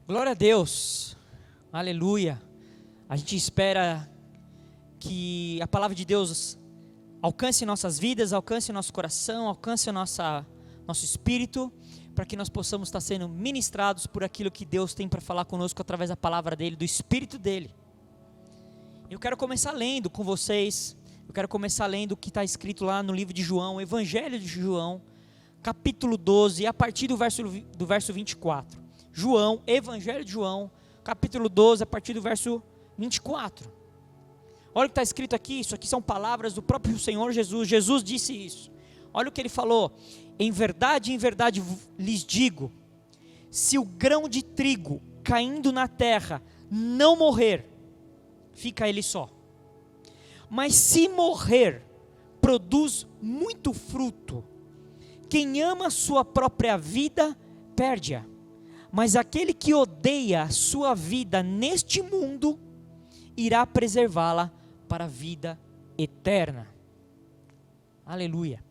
Glória a Deus, aleluia. A gente espera que a palavra de Deus alcance nossas vidas, alcance nosso coração, alcance nosso espírito, para que nós possamos estar sendo ministrados por aquilo que Deus tem para falar conosco através da palavra dele, do espírito dele. Eu quero começar lendo com vocês, o que está escrito lá no livro de João, Evangelho de João, capítulo 12, a partir do verso 24. João, Evangelho de João, capítulo 12, a partir do verso 24. Olha o que está escrito aqui, isso aqui são palavras do próprio Senhor Jesus. Jesus disse isso. Olha o que ele falou: em verdade lhes digo, se o grão de trigo caindo na terra não morrer, fica ele só. Mas se morrer, produz muito fruto. Quem ama a sua própria vida, perde-a. Mas aquele que odeia a sua vida neste mundo, irá preservá-la para a vida eterna. Aleluia.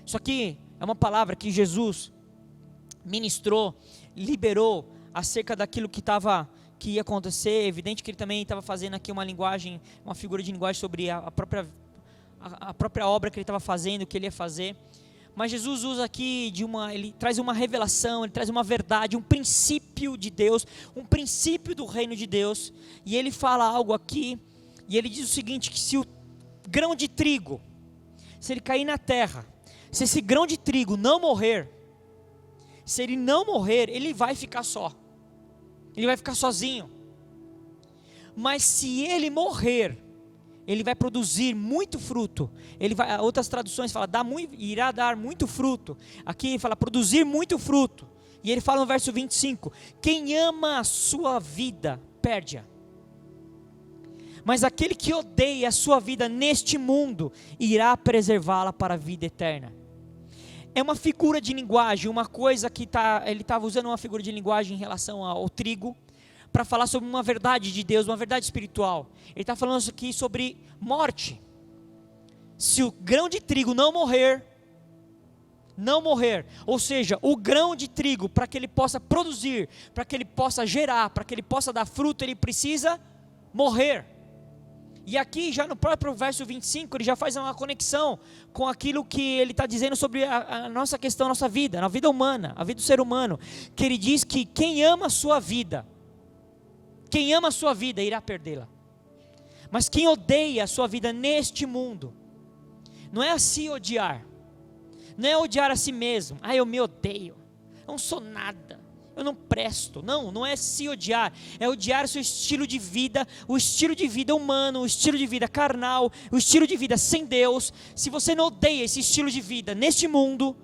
Isso aqui é uma palavra que Jesus ministrou, liberou acerca daquilo que ia acontecer. É evidente que ele também estava fazendo aqui uma figura de linguagem sobre a própria obra que ele estava fazendo, que ele ia fazer. Mas Jesus usa aqui ele traz uma revelação, ele traz uma verdade, um princípio de Deus, um princípio do reino de Deus. E ele fala algo aqui, e ele diz o seguinte, que se o grão de trigo, se ele cair na terra, se esse grão de trigo não morrer, se ele não morrer, ele vai ficar só. Ele vai ficar sozinho. Mas se ele morrer, ele vai produzir muito fruto. Outras traduções falam, irá dar muito fruto. Aqui ele fala, produzir muito fruto. E ele fala no verso 25, quem ama a sua vida, perde-a. Mas aquele que odeia a sua vida neste mundo, irá preservá-la para a vida eterna. É uma figura de linguagem, uma coisa que ele estava usando uma figura de linguagem em relação ao trigo, para falar sobre uma verdade de Deus, uma verdade espiritual. Ele está falando aqui sobre morte. Se o grão de trigo não morrer, ou seja, o grão de trigo, para que ele possa produzir, para que ele possa gerar, para que ele possa dar fruto, ele precisa morrer. E aqui já no próprio verso 25, ele já faz uma conexão com aquilo que ele está dizendo sobre a nossa questão, a nossa vida, a vida humana, a vida do ser humano, que ele diz que quem ama a sua vida, irá perdê-la. Mas quem odeia a sua vida neste mundo, não é a se odiar, não é odiar a si mesmo, eu me odeio, eu não sou nada, eu não presto, não é se odiar, é odiar o seu estilo de vida, o estilo de vida humano, o estilo de vida carnal, o estilo de vida sem Deus. Se você não odeia esse estilo de vida neste mundo,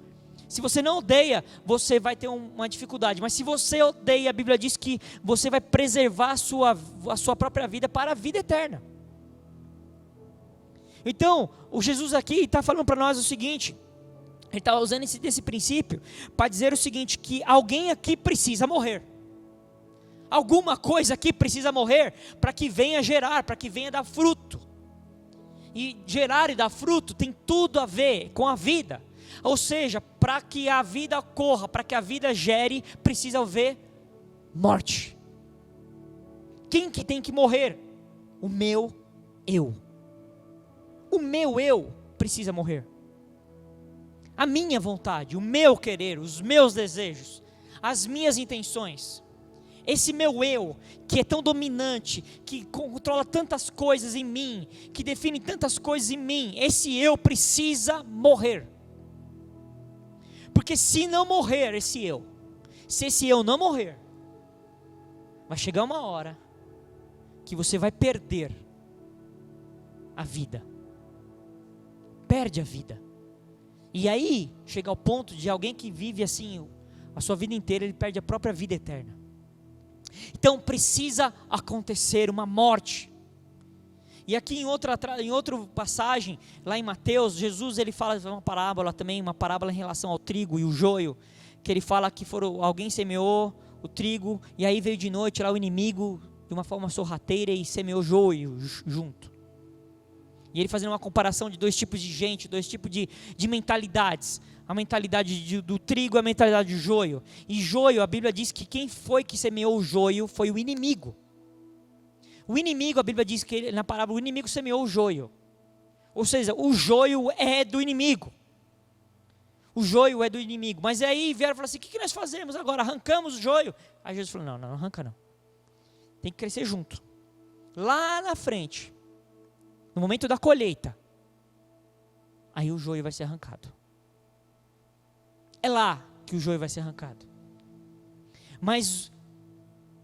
se você não odeia, você vai ter uma dificuldade. Mas se você odeia, a Bíblia diz que você vai preservar a sua própria vida para a vida eterna. Então, o Jesus aqui está falando para nós o seguinte, ele está usando esse princípio para dizer o seguinte, que alguém aqui precisa morrer. Alguma coisa aqui precisa morrer para que venha gerar, para que venha dar fruto. E gerar e dar fruto tem tudo a ver com a vida. Ou seja, para que a vida corra, para que a vida gere, precisa haver morte. Quem que tem que morrer? O meu eu. O meu eu precisa morrer. A minha vontade, o meu querer, os meus desejos, as minhas intenções. Esse meu eu, que é tão dominante, que controla tantas coisas em mim, que define tantas coisas em mim, esse eu precisa morrer. Porque se não morrer se esse eu não morrer, vai chegar uma hora que você vai perder a vida. Perde a vida. E aí, chega ao ponto de alguém que vive assim, a sua vida inteira, ele perde a própria vida eterna. Então precisa acontecer uma morte. E aqui em outra passagem, lá em Mateus, Jesus ele fala uma parábola também, uma parábola em relação ao trigo e o joio, que ele fala que alguém semeou o trigo, e aí veio de noite lá o inimigo, de uma forma sorrateira, e semeou joio junto. E ele fazendo uma comparação de dois tipos de gente, dois tipos de mentalidades. A mentalidade do trigo e a mentalidade do joio. E joio, a Bíblia diz que quem foi que semeou o joio foi o inimigo. O inimigo, a Bíblia diz que na parábola, o inimigo semeou o joio. Ou seja, o joio é do inimigo. O joio é do inimigo. Mas aí vieram e falaram assim, o que nós fazemos agora? Arrancamos o joio? Aí Jesus falou, não arranca não. Tem que crescer junto. Lá na frente, no momento da colheita, aí o joio vai ser arrancado. É lá que o joio vai ser arrancado. Mas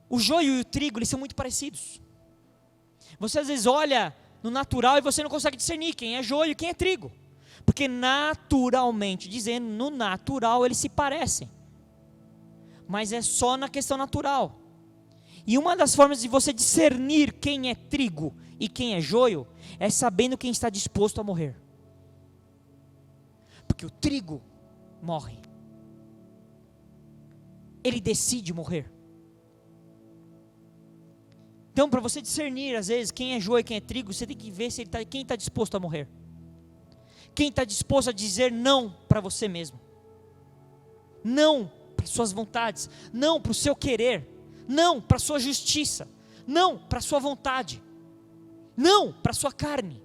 o joio e o trigo, eles são muito parecidos. Você às vezes olha no natural e você não consegue discernir quem é joio e quem é trigo. Porque naturalmente, dizendo, no natural eles se parecem. Mas é só na questão natural. E uma das formas de você discernir quem é trigo e quem é joio, é sabendo quem está disposto a morrer. Porque o trigo morre. Ele decide morrer. Então, para você discernir, às vezes, quem é joio e quem é trigo, você tem que ver se quem está disposto a morrer. Quem está disposto a dizer não para você mesmo. Não para suas vontades. Não para o seu querer. Não para a sua justiça. Não para a sua vontade. Não para a sua carne.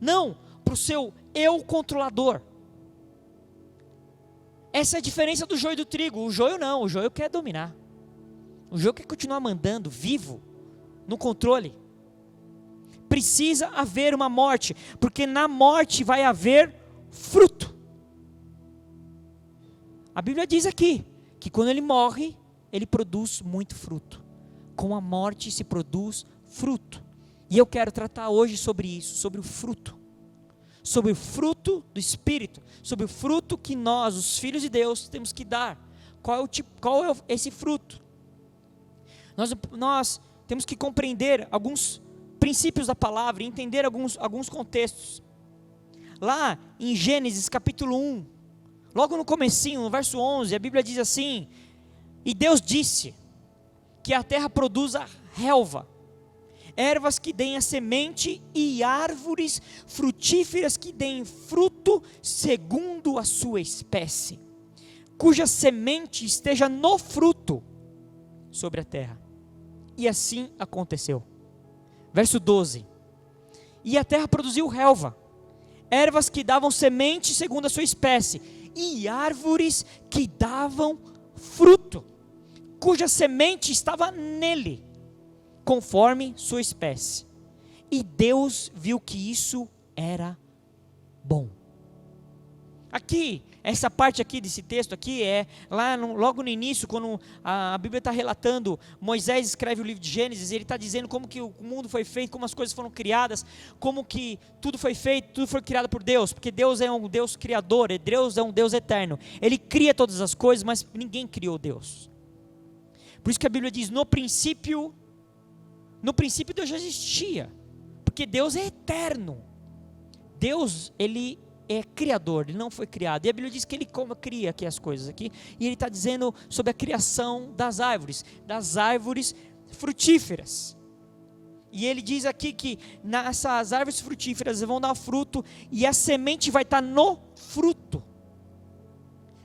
Não para o seu eu controlador. Essa é a diferença do joio e do trigo. O joio não, o joio quer dominar. O joio quer continuar mandando, vivo, no controle. Precisa haver uma morte, porque na morte vai haver fruto. A Bíblia diz aqui, que quando ele morre, ele produz muito fruto. Com a morte se produz fruto. E eu quero tratar hoje sobre isso, sobre o fruto. Sobre o fruto do Espírito, sobre o fruto que nós, os filhos de Deus, temos que dar. Qual é esse fruto? Nós temos que compreender alguns princípios da palavra e entender alguns contextos. Lá em Gênesis capítulo 1, logo no comecinho, no verso 11, a Bíblia diz assim: e Deus disse que a terra produza relva, ervas que deem a semente e árvores frutíferas que deem fruto segundo a sua espécie, cuja semente esteja no fruto sobre a terra. E assim aconteceu. Verso 12: e a terra produziu relva, ervas que davam semente segundo a sua espécie, e árvores que davam fruto, cuja semente estava nele, conforme sua espécie. E Deus viu que isso era bom. Aqui, essa parte aqui desse texto aqui é lá logo no início, quando a Bíblia está relatando, Moisés escreve o livro de Gênesis, ele está dizendo como que o mundo foi feito, como as coisas foram criadas, como que tudo foi feito, tudo foi criado por Deus, porque Deus é um Deus criador, Deus é um Deus eterno, Ele cria todas as coisas, mas ninguém criou Deus. Por isso que a Bíblia diz, no princípio Deus já existia, porque Deus é eterno. Deus, Ele é criador, Ele não foi criado. E a Bíblia diz que Ele cria aqui as coisas aqui, e Ele está dizendo sobre a criação das árvores frutíferas. E Ele diz aqui que essas árvores frutíferas vão dar fruto, e a semente vai estar no fruto.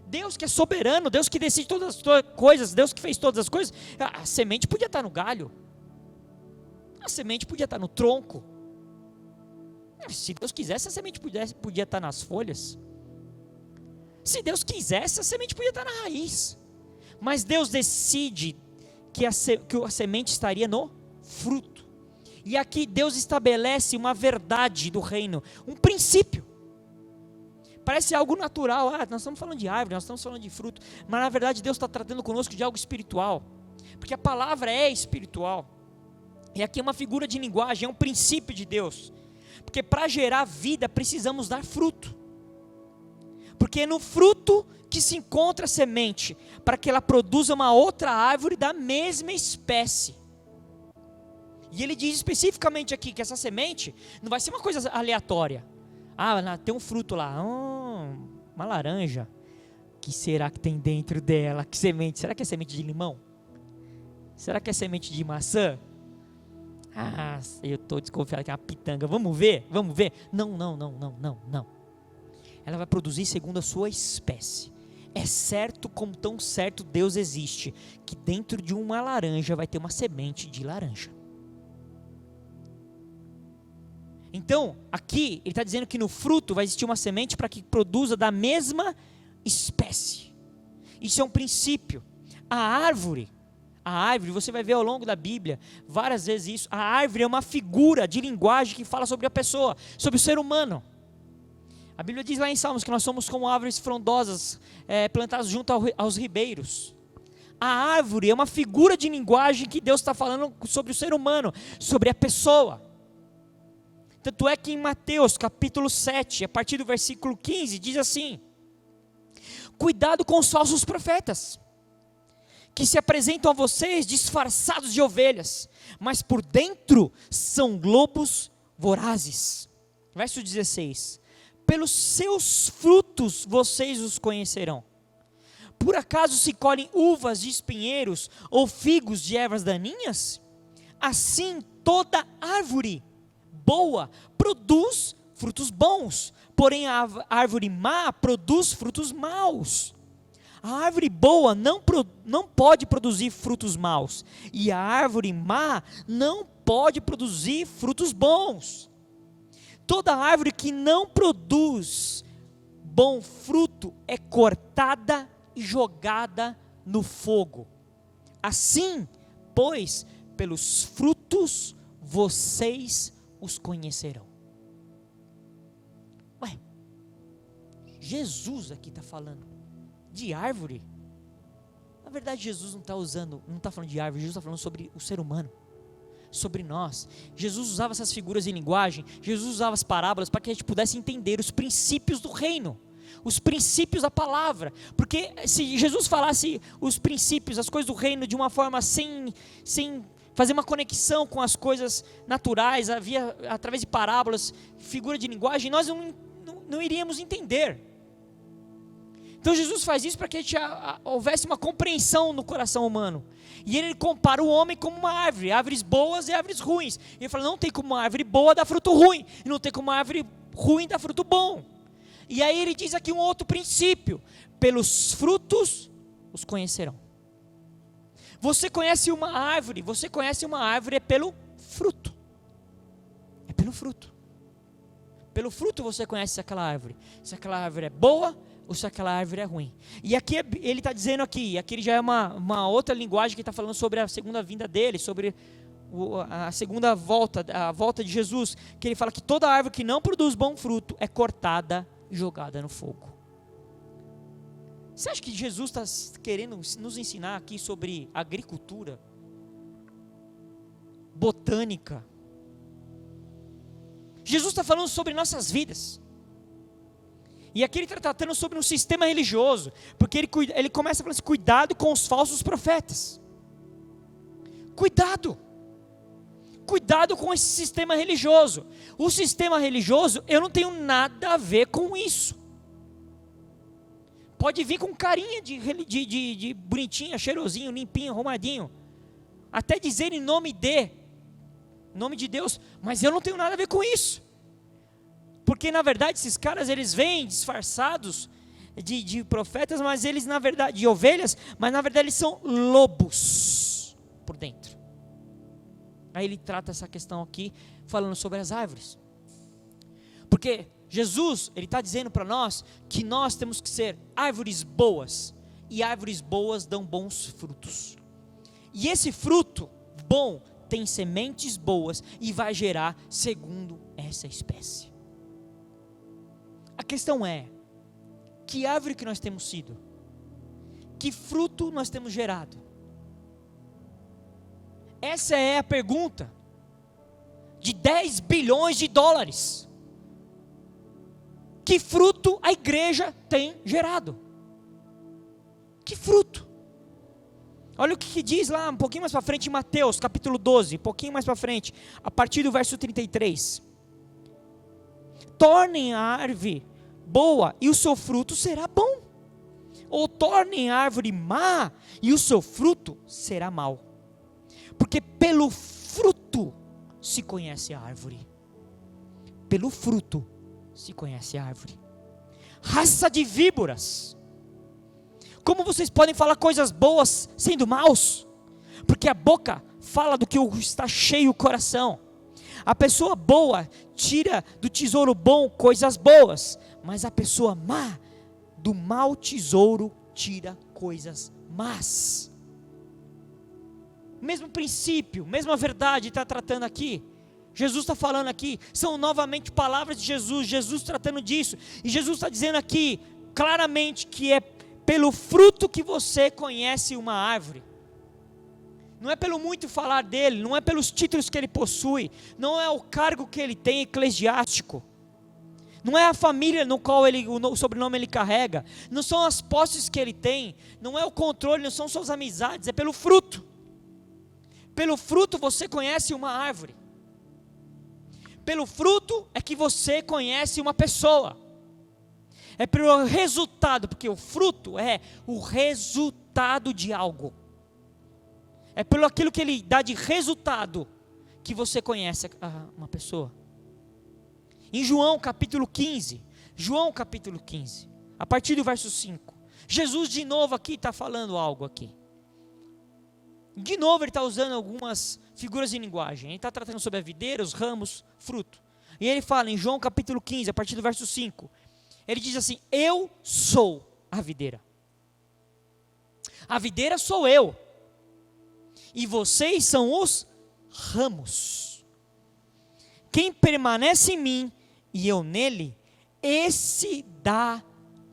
Deus que é soberano, Deus que decide todas as coisas, Deus que fez todas as coisas, a semente podia estar no galho, a semente podia estar no tronco. Se Deus quisesse, a semente podia estar nas folhas. Se Deus quisesse, a semente podia estar na raiz. Mas Deus decide que a semente estaria no fruto. E aqui Deus estabelece uma verdade do reino, um princípio. Parece algo natural, nós estamos falando de árvore, nós estamos falando de fruto, mas na verdade Deus está tratando conosco de algo espiritual, porque a palavra é espiritual, e aqui é uma figura de linguagem, é um princípio de Deus, porque para gerar vida precisamos dar fruto, porque é no fruto que se encontra a semente, para que ela produza uma outra árvore da mesma espécie. E ele diz especificamente aqui que essa semente não vai ser uma coisa aleatória. Tem um fruto lá, uma laranja, que será que tem dentro dela? Que semente? Será que é semente de limão? Será que é semente de maçã? Ah, eu estou desconfiado que é uma pitanga. Vamos ver? Não. Ela vai produzir segundo a sua espécie. É certo, como tão certo Deus existe, que dentro de uma laranja vai ter uma semente de laranja. Então, aqui, ele está dizendo que no fruto vai existir uma semente para que produza da mesma espécie. Isso é um princípio. A árvore, você vai ver ao longo da Bíblia, várias vezes isso, a árvore é uma figura de linguagem que fala sobre a pessoa, sobre o ser humano. A Bíblia diz lá em Salmos que nós somos como árvores frondosas, plantadas junto aos ribeiros. A árvore é uma figura de linguagem que Deus está falando sobre o ser humano, sobre a pessoa. Tanto é que em Mateus capítulo 7, a partir do versículo 15, diz assim: cuidado com os falsos profetas, que se apresentam a vocês disfarçados de ovelhas, mas por dentro são lobos vorazes. Verso 16: pelos seus frutos vocês os conhecerão. Por acaso se colhem uvas de espinheiros ou figos de ervas daninhas? Assim toda árvore boa produz frutos bons, porém a árvore má produz frutos maus. A árvore boa não pode produzir frutos maus, e a árvore má não pode produzir frutos bons. Toda árvore que não produz bom fruto é cortada e jogada no fogo. Assim, pois, pelos frutos vocês os conhecerão. Ué, Jesus aqui está falando de árvore? Na verdade, Jesus não está falando de árvore, Jesus está falando sobre o ser humano, sobre nós. Jesus usava essas figuras em linguagem, Jesus usava as parábolas para que a gente pudesse entender os princípios do reino, os princípios da palavra, porque se Jesus falasse os princípios, as coisas do reino de uma forma sem fazer uma conexão com as coisas naturais, através de parábolas, figura de linguagem, nós não iríamos entender. Então Jesus faz isso para que houvesse uma compreensão no coração humano. E ele compara o homem como uma árvore, árvores boas e árvores ruins. E ele fala, não tem como uma árvore boa dar fruto ruim, e não tem como uma árvore ruim dar fruto bom. E aí ele diz aqui um outro princípio: pelos frutos os conhecerão. Você conhece uma árvore é pelo fruto. É pelo fruto. Pelo fruto você conhece aquela árvore. Se aquela árvore é boa ou se aquela árvore é ruim. E aqui ele está dizendo aqui ele já é uma outra linguagem que está falando sobre a segunda vinda dele, sobre a segunda volta, a volta de Jesus, que ele fala que toda árvore que não produz bom fruto é cortada e jogada no fogo. Você acha que Jesus está querendo nos ensinar aqui sobre agricultura, botânica? Jesus está falando sobre nossas vidas. E aqui ele está tratando sobre um sistema religioso, porque ele começa a falar assim, cuidado com os falsos profetas. Cuidado com esse sistema religioso. O sistema religioso, eu não tenho nada a ver com isso. Pode vir com carinha de bonitinha, cheirosinho, limpinho, arrumadinho, até dizer em nome de Deus, mas eu não tenho nada a ver com isso, porque na verdade esses caras, eles vêm disfarçados de profetas, mas eles na verdade, de ovelhas, mas na verdade eles são lobos por dentro. Aí ele trata essa questão aqui, falando sobre as árvores, porque Jesus, ele está dizendo para nós que nós temos que ser árvores boas, e árvores boas dão bons frutos, e esse fruto bom tem sementes boas e vai gerar segundo essa espécie. A questão é, que árvore que nós temos sido? Que fruto nós temos gerado? Essa é a pergunta de 10 bilhões de dólares. Que fruto a igreja tem gerado? Que fruto? Olha o que diz lá um pouquinho mais para frente em Mateus capítulo 12, um pouquinho mais para frente, a partir do verso 33. Tornem a árvore boa e o seu fruto será bom, ou tornem a árvore má e o seu fruto será mau, porque pelo fruto se conhece a árvore. Pelo fruto se conhece a árvore. Raça de víboras, como vocês podem falar coisas boas sendo maus? Porque a boca fala do que está cheio o coração. A pessoa boa tira do tesouro bom coisas boas, mas a pessoa má, do mau tesouro tira coisas más. Mesmo princípio, mesma verdade está tratando aqui. Jesus está falando aqui, são novamente palavras de Jesus, Jesus tratando disso. E Jesus está dizendo aqui, claramente, que é pelo fruto que você conhece uma árvore. Não é pelo muito falar dele, não é pelos títulos que ele possui, não é o cargo que ele tem eclesiástico, não é a família no qual o sobrenome ele carrega, não são as posses que ele tem, não é o controle, não são suas amizades, é pelo fruto. Pelo fruto você conhece uma árvore. Pelo fruto é que você conhece uma pessoa. É pelo resultado, porque o fruto é o resultado de algo. É pelo aquilo que ele dá de resultado que você conhece uma pessoa. Em João capítulo 15, a partir do verso 5, Jesus de novo aqui está falando algo aqui. De novo ele está usando algumas figuras de linguagem. Ele está tratando sobre a videira, os ramos, fruto. E ele fala em João capítulo 15, a partir do verso 5. Ele diz assim: eu sou a videira. A videira sou eu. E vocês são os ramos. Quem permanece em mim e eu nele, esse dá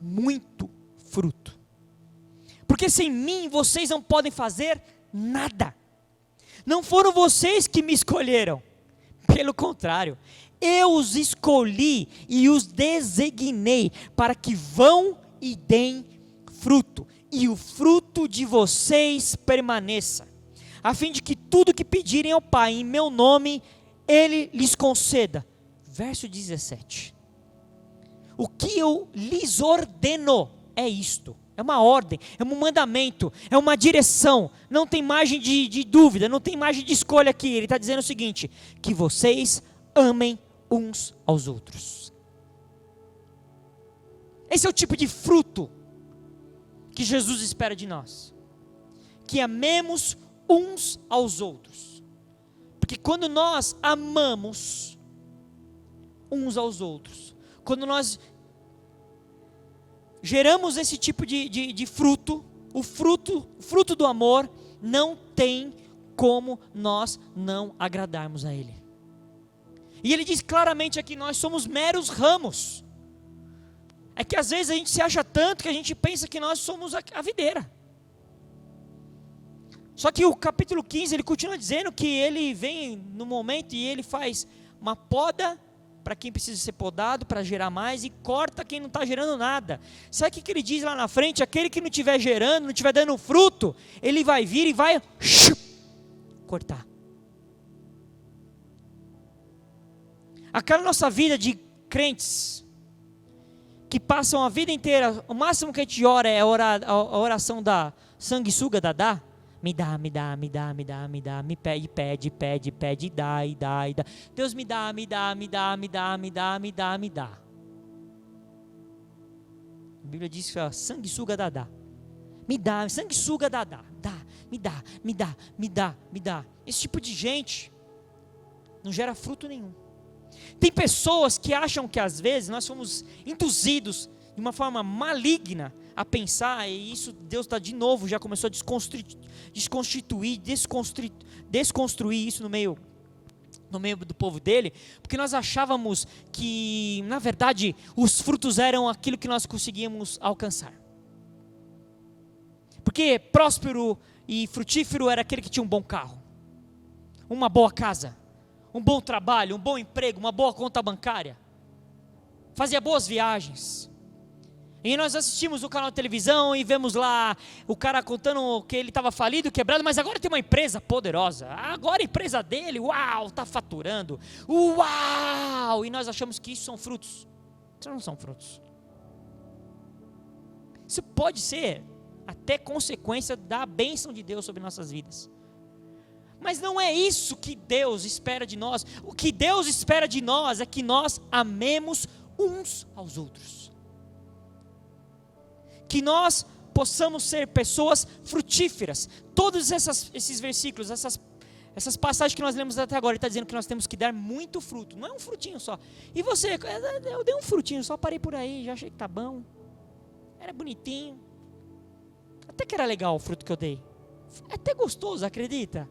muito fruto. Porque sem mim vocês não podem fazer nada. Não foram vocês que me escolheram, pelo contrário, eu os escolhi e os designei para que vão e deem fruto, e o fruto de vocês permaneça, a fim de que tudo que pedirem ao Pai em meu nome, Ele lhes conceda. Verso 17, o que eu lhes ordeno é isto. É uma ordem, é um mandamento, é uma direção, não tem margem de dúvida, não tem margem de escolha aqui. Ele está dizendo o seguinte: que vocês amem uns aos outros. Esse é o tipo de fruto que Jesus espera de nós, que amemos uns aos outros, porque quando nós amamos uns aos outros, quando nós geramos esse tipo de fruto, o fruto do amor, não tem como nós não agradarmos a Ele. E Ele diz claramente aqui: nós somos meros ramos. É que às vezes a gente se acha tanto que a gente pensa que nós somos a videira. Só que o capítulo 15, ele continua dizendo que Ele vem no momento e Ele faz uma poda para quem precisa ser podado, para gerar mais, e corta quem não está gerando nada. Sabe o que ele diz lá na frente? Aquele que não estiver gerando, não estiver dando fruto, ele vai vir e vai cortar. Aquela nossa vida de crentes, que passam a vida inteira, o máximo que a gente ora é a oração da sanguessuga, Dadá. Me dá, me dá, me dá, me dá, me dá, me pede, pede, pede, pede, e dá, e dá, e dá. Deus me dá, me dá, me dá, me dá, me dá, me dá, me dá. A Bíblia diz que é sanguessuga Dadá. Me dá, sanguessuga Dadá. Dá, me dá, me dá, me dá, me dá. Esse tipo de gente não gera fruto nenhum. Tem pessoas que acham que às vezes nós somos induzidos de uma forma maligna a pensar, e isso Deus está de novo, já começou a desconstruir isso no meio do povo dele, porque nós achávamos que, na verdade, os frutos eram aquilo que nós conseguíamos alcançar. Porque próspero e frutífero era aquele que tinha um bom carro, uma boa casa, um bom trabalho, um bom emprego, uma boa conta bancária, fazia boas viagens. E nós assistimos no canal de televisão e vemos lá o cara contando que ele estava falido, quebrado, mas agora tem uma empresa poderosa. Agora a empresa dele, uau, está faturando. Uau! E nós achamos que isso são frutos. Isso não são frutos. Isso pode ser até consequência da bênção de Deus sobre nossas vidas. Mas não é isso que Deus espera de nós. O que Deus espera de nós é que nós amemos uns aos outros. Que nós possamos ser pessoas frutíferas. Todos esses versículos, essas passagens que nós lemos até agora, ele está dizendo que nós temos que dar muito fruto. Não é um frutinho só. E você, eu dei um frutinho, só parei por aí, já achei que tá bom. Era bonitinho. Até que era legal o fruto que eu dei. É até gostoso, acredita?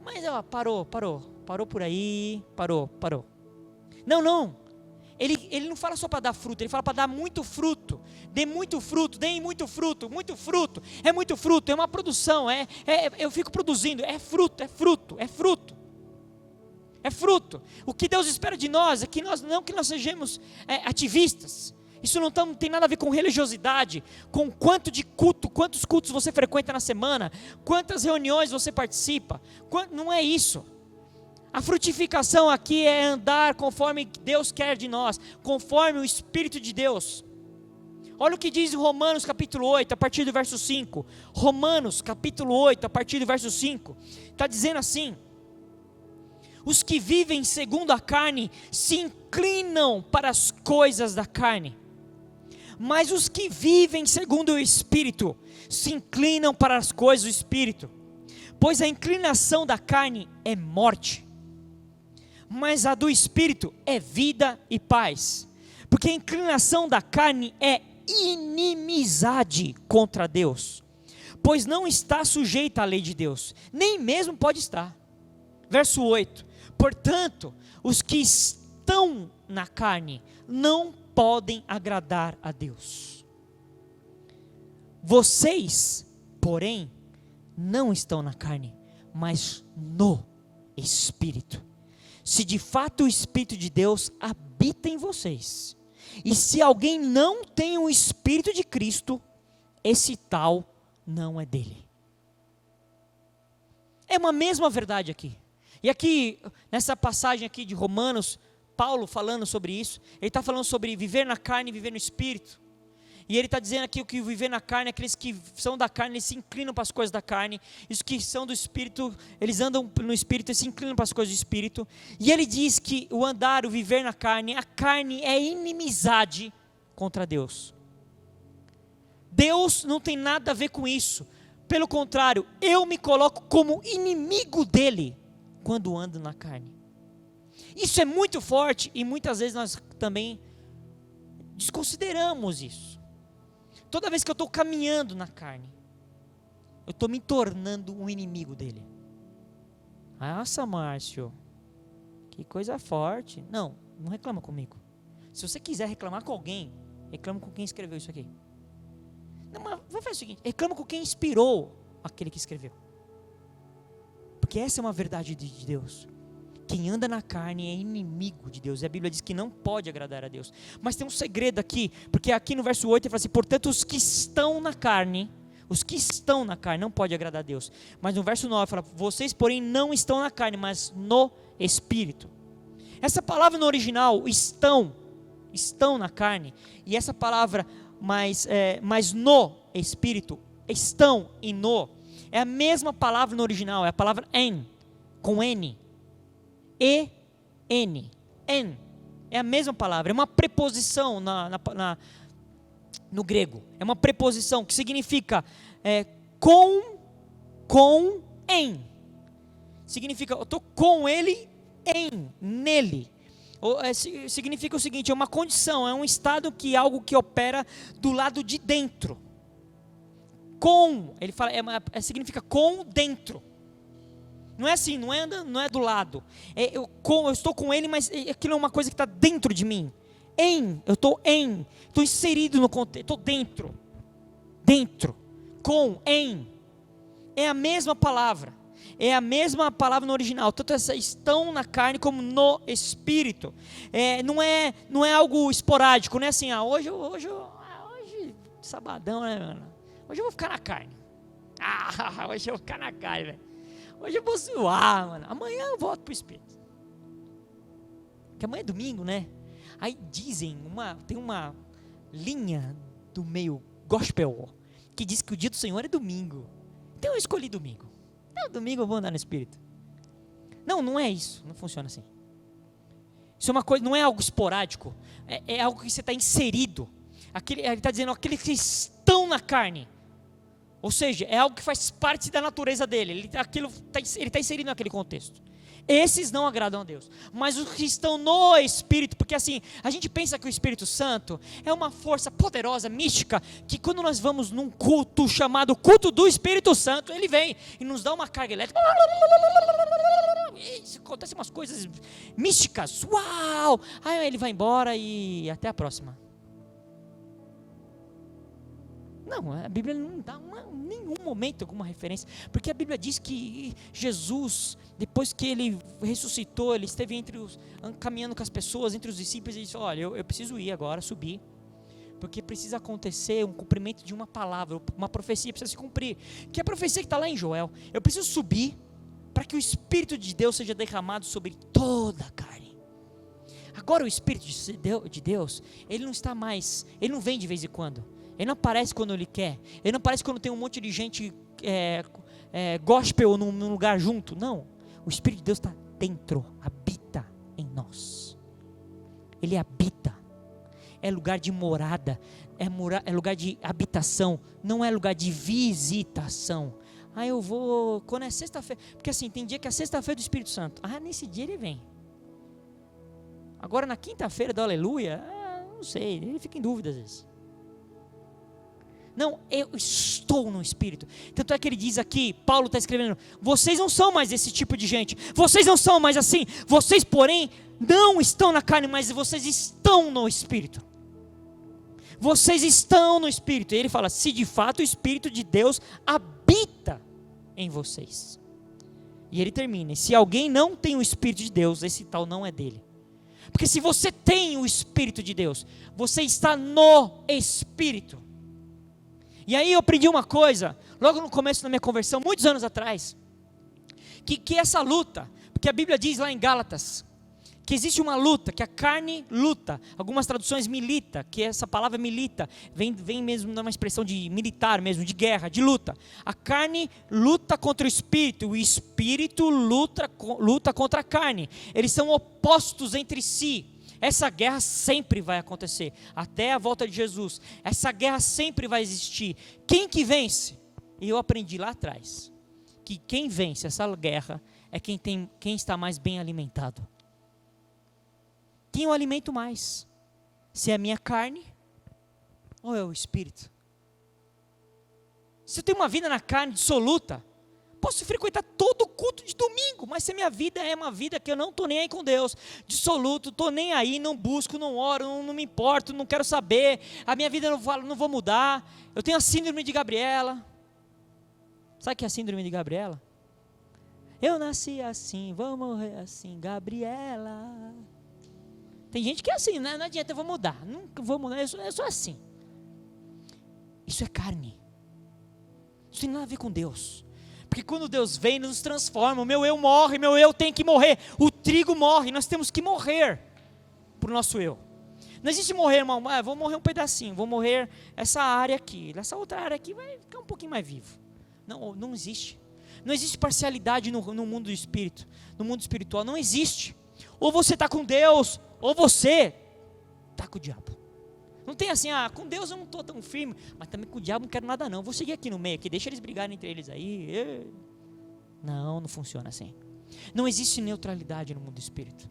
Mas parou por aí, parou. Não. Ele não fala só para dar fruto, ele fala para dar muito fruto. Dê muito fruto, deem muito fruto. É muito fruto, é uma produção, eu fico produzindo, é fruto. O que Deus espera de nós é que nós sejamos ativistas. Isso não tem nada a ver com religiosidade, com quantos cultos você frequenta na semana, quantas reuniões você participa, não é isso. A frutificação aqui é andar conforme Deus quer de nós, conforme o Espírito de Deus. Olha o que diz em Romanos capítulo 8, a partir do verso 5. Romanos capítulo 8, a partir do verso 5. Está dizendo assim: os que vivem segundo a carne se inclinam para as coisas da carne, mas os que vivem segundo o Espírito se inclinam para as coisas do Espírito. Pois a inclinação da carne é morte, mas a do Espírito é vida e paz. Porque a inclinação da carne é inimizade contra Deus, pois não está sujeita à lei de Deus, nem mesmo pode estar. Verso 8: portanto, os que estão na carne não podem agradar a Deus. Vocês, porém, não estão na carne, mas no Espírito. Se de fato o Espírito de Deus habita em vocês. E se alguém não tem o Espírito de Cristo, esse tal não é dele. É uma mesma verdade aqui. E aqui, nessa passagem aqui de Romanos, Paulo falando sobre isso, ele está falando sobre viver na carne e viver no Espírito. E ele está dizendo aqui que viver na carne, aqueles que são da carne, eles se inclinam para as coisas da carne. Os que são do Espírito, eles andam no Espírito e se inclinam para as coisas do Espírito. E ele diz que o andar, o viver na carne, a carne é inimizade contra Deus. Deus não tem nada a ver com isso. Pelo contrário, eu me coloco como inimigo dele quando ando na carne. Isso é muito forte e muitas vezes nós também desconsideramos isso. Toda vez que eu estou caminhando na carne, eu estou me tornando um inimigo dele. Nossa, Márcio, que coisa forte. Não reclama comigo. Se você quiser reclamar com alguém, reclama com quem escreveu isso aqui. Não, mas vamos fazer o seguinte: reclama com quem inspirou aquele que escreveu. Porque essa é uma verdade de Deus. Quem anda na carne é inimigo de Deus. E a Bíblia diz que não pode agradar a Deus. Mas tem um segredo aqui, porque aqui no verso 8 ele fala assim: portanto, os que estão na carne não podem agradar a Deus. Mas no verso 9 fala: vocês, porém, não estão na carne, mas no Espírito. Essa palavra no original, estão na carne, e essa palavra, mas no Espírito, estão e no, é a mesma palavra no original, é a palavra en, com N. E-N, en, é a mesma palavra, é uma preposição no grego, é uma preposição que significa com, em, significa eu estou com ele, nele, significa o seguinte: é uma condição, é um estado que algo que opera do lado de dentro, com, ele fala, significa com dentro. Não é assim, não é do lado. Eu estou com ele, mas aquilo é uma coisa que está dentro de mim. Estou inserido no contexto, estou dentro, com, em. É a mesma palavra. É a mesma palavra no original. Tanto estão na carne como no Espírito. Não é algo esporádico, não é assim, hoje, sabadão, né, mano? Hoje eu vou ficar na carne. Hoje eu vou ficar na carne, velho. Hoje eu vou zoar, mano. Amanhã eu volto pro Espírito. Porque amanhã é domingo, né? Aí dizem, tem uma linha do meio gospel que diz que o dia do Senhor é domingo. Então eu escolhi domingo. Não, domingo eu vou andar no Espírito. Não, não é isso. Não funciona assim. Isso é uma coisa, não é algo esporádico. É algo que você está inserido. Ele está dizendo, aqueles que estão na carne. Ou seja, é algo que faz parte da natureza dele. Ele está inserido naquele contexto. Esses não agradam a Deus. Mas os que estão no Espírito, porque assim, a gente pensa que o Espírito Santo é uma força poderosa, mística, que quando nós vamos num culto chamado culto do Espírito Santo, ele vem e nos dá uma carga elétrica. E acontecem umas coisas místicas. Uau! Aí ele vai embora e até a próxima. Não, a Bíblia não dá nenhum momento alguma referência, porque a Bíblia diz que Jesus, depois que ele ressuscitou, ele esteve caminhando com as pessoas, entre os discípulos, e disse, olha, eu preciso ir agora, subir, porque precisa acontecer um cumprimento de uma palavra, uma profecia precisa se cumprir, que é a profecia que está lá em Joel. Eu preciso subir para que o Espírito de Deus seja derramado sobre toda a carne. Agora o Espírito de Deus, ele não está mais, ele não vem de vez em quando. Ele não aparece quando ele quer. Ele não aparece quando tem um monte de gente gospel num lugar junto. Não. O Espírito de Deus está dentro, habita em nós. Ele habita. É lugar de morada. É lugar de habitação. Não é lugar de visitação. Eu vou, quando é sexta-feira. Porque assim, tem dia que é sexta-feira do Espírito Santo. Nesse dia ele vem. Agora na quinta-feira do Aleluia, não sei, ele fica em dúvida às vezes. Não, eu estou no Espírito. Tanto é que ele diz aqui, Paulo está escrevendo, vocês não são mais esse tipo de gente, vocês não são mais assim, vocês porém não estão na carne, mas vocês estão no Espírito. Vocês estão no Espírito. E ele fala, se de fato o Espírito de Deus habita em vocês. E ele termina, se alguém não tem o Espírito de Deus, esse tal não é dele. Porque se você tem o Espírito de Deus, você está no Espírito. E aí eu aprendi uma coisa, logo no começo da minha conversão, muitos anos atrás, que essa luta, porque a Bíblia diz lá em Gálatas, que existe uma luta, que a carne luta, algumas traduções milita, que essa palavra milita, vem mesmo de uma expressão de militar mesmo, de guerra, de luta. A carne luta contra o Espírito luta contra a carne, eles são opostos entre si. Essa guerra sempre vai acontecer, até a volta de Jesus. Essa guerra sempre vai existir. Quem que vence? E eu aprendi lá atrás, que quem vence essa guerra é quem está mais bem alimentado. Quem eu alimento mais? Se é a minha carne ou é o Espírito? Se eu tenho uma vida na carne dissoluta, posso frequentar todo o culto de domingo, mas se a minha vida é uma vida que eu não estou nem aí com Deus, dissoluto, estou nem aí, não busco, não oro, não me importo, não quero saber, a minha vida não vou mudar, eu tenho a síndrome de Gabriela. Sabe o que é a síndrome de Gabriela? Eu nasci assim, vou morrer assim, Gabriela. Tem gente que é assim, né? Não adianta, eu vou mudar, nunca vou mudar, eu sou assim. Isso é carne, isso tem nada a ver com Deus. Porque quando Deus vem, nos transforma, o meu eu morre, meu eu tem que morrer, o trigo morre, nós temos que morrer para o nosso eu. Não existe morrer, irmão, vou morrer um pedacinho, vou morrer essa área aqui, essa outra área aqui vai ficar um pouquinho mais vivo. Não existe. Não existe parcialidade no mundo do espírito, no mundo espiritual, não existe. Ou você está com Deus, ou você está com o diabo. Não tem assim, com Deus eu não estou tão firme, mas também com o diabo não quero nada não, vou seguir aqui no meio, aqui, deixa eles brigarem entre eles aí. Não funciona assim. Não existe neutralidade no mundo do espírito.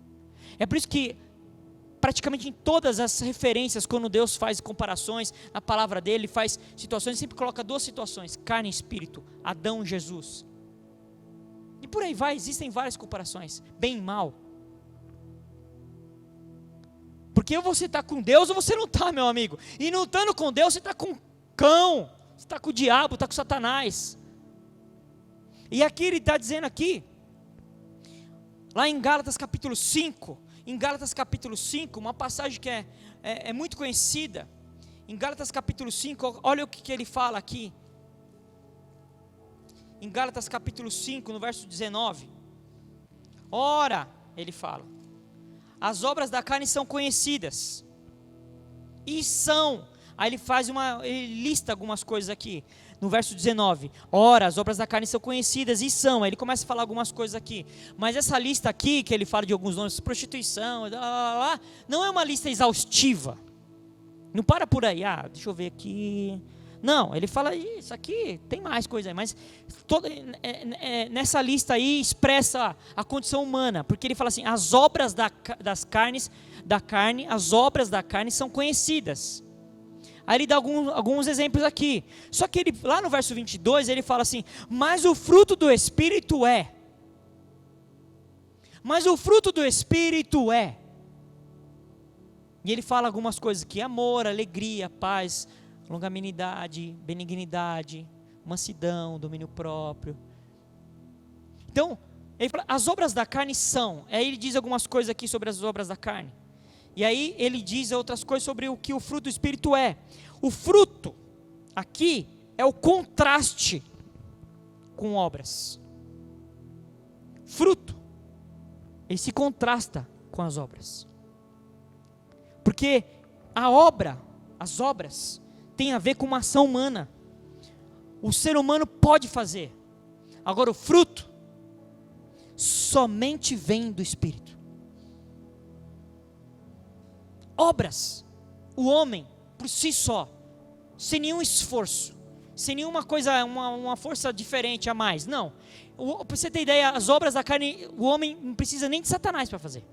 É por isso que praticamente em todas as referências, quando Deus faz comparações na palavra dele, faz situações, ele sempre coloca duas situações, carne e espírito, Adão e Jesus. E por aí vai, existem várias comparações, bem e mal. Porque ou você está com Deus ou você não está, meu amigo. E não estando com Deus, você está com cão, você está com o diabo, está com Satanás. E aqui ele está dizendo aqui, lá em Gálatas capítulo 5, uma passagem que é muito conhecida. Em Gálatas capítulo 5, olha o que ele fala aqui. Em Gálatas capítulo 5, no verso 19. Ora, ele fala, as obras da carne são conhecidas. E são, aí ele lista algumas coisas aqui. no verso 19, ora, as obras da carne são conhecidas, e são, aí ele começa a falar algumas coisas aqui, mas essa lista aqui, que ele fala de alguns nomes, prostituição, não é uma lista exaustiva, não para por aí, deixa eu ver aqui, não, ele fala, isso aqui, tem mais coisa aí, mas nessa lista aí expressa a condição humana, porque ele fala assim, as obras da carne, as obras da carne são conhecidas. Aí ele dá alguns exemplos aqui. Só que ele, lá no verso 22, ele fala assim, mas o fruto do Espírito é. Mas o fruto do Espírito é. E ele fala algumas coisas aqui, amor, alegria, paz, longanimidade, benignidade, mansidão, domínio próprio. Então, ele fala, as obras da carne são. Aí ele diz algumas coisas aqui sobre as obras da carne. E aí ele diz outras coisas sobre o que o fruto do Espírito é. O fruto, aqui, é o contraste com obras. Fruto, ele se contrasta com as obras. Porque a obra, as obras, tem a ver com uma ação humana. O ser humano pode fazer. Agora o fruto, somente vem do Espírito. Obras, o homem, por si só, sem nenhum esforço, sem nenhuma coisa, uma força diferente a mais, não. Para você ter ideia, as obras da carne, o homem não precisa nem de Satanás para fazer.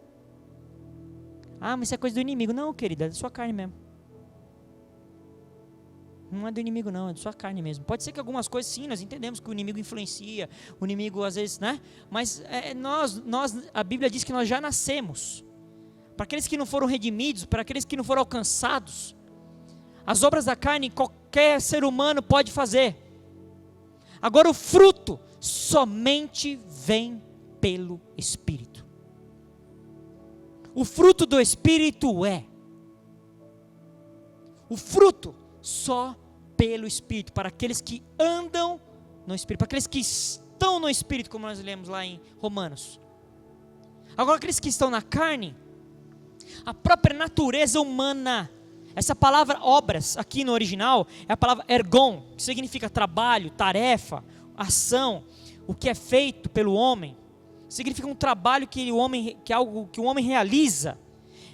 Mas isso é coisa do inimigo. Não, querida, é da sua carne mesmo. Não é do inimigo não, é da sua carne mesmo. Pode ser que algumas coisas sim, nós entendemos que o inimigo influencia, o inimigo às vezes, né? Mas a Bíblia diz que nós já nascemos. Para aqueles que não foram redimidos, para aqueles que não foram alcançados, as obras da carne qualquer ser humano pode fazer. Agora o fruto somente vem pelo Espírito. O fruto do Espírito é. O fruto só pelo Espírito, para aqueles que andam no Espírito, para aqueles que estão no Espírito, como nós lemos lá em Romanos. Agora aqueles que estão na carne, a própria natureza humana, essa palavra obras aqui no original é a palavra ergon, que significa trabalho, tarefa, ação, o que é feito pelo homem, significa um trabalho que é algo que o homem realiza,